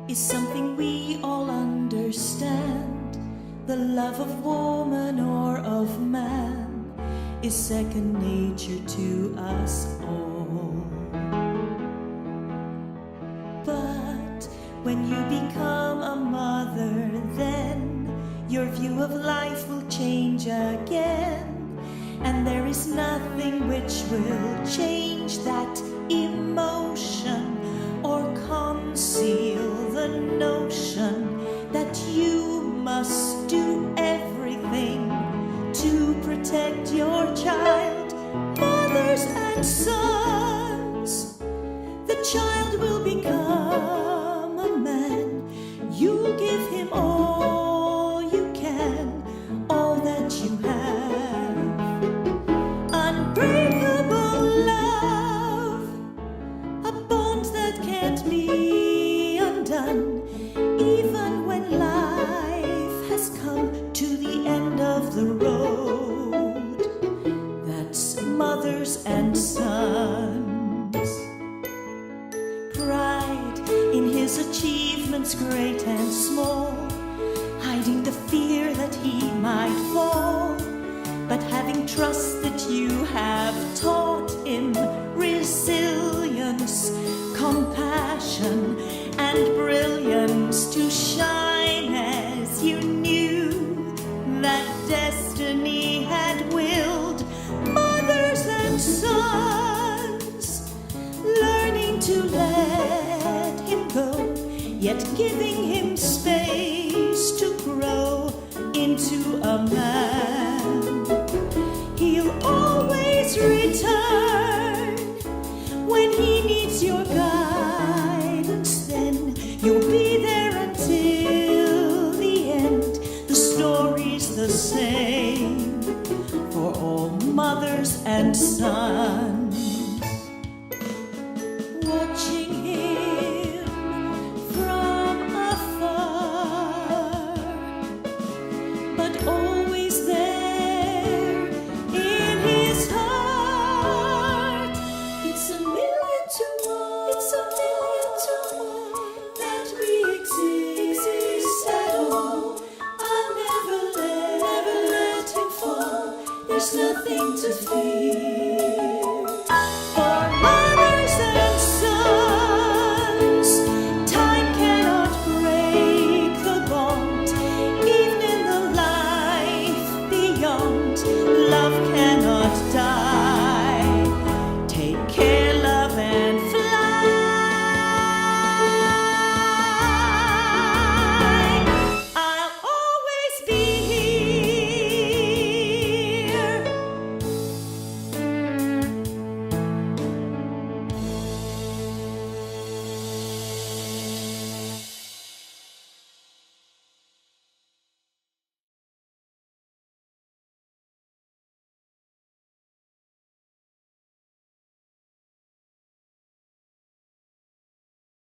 is something we all understand. The love of woman or of man is second nature to us all. But when you become a mother, then your view of life will change again. And there is nothing which will change that emotion or conceal the notion that you must do everything to protect your child. Mothers and sons, the child will become a man. You'll give him all you can, all that you have. Unbreakable love, a bond that can't be undone, even when life has come to the end of the road. That's mothers and sons. Pride in his achievements great and small, hiding the fear that he might fall, but having trust that you have taught him resilience, compassion, and brilliance to shine as you knew that destiny had willed. Mothers and sons, learning to let him go, yet giving him space to grow into a man. He'll always return when he needs your guidance. Then you'll be there until the end. The story's the same for all mothers and sons. Watching him from afar, but always there in his heart. It's a million to one, it's a million to one that we exist at all. I'll never let him fall. There's nothing to fear.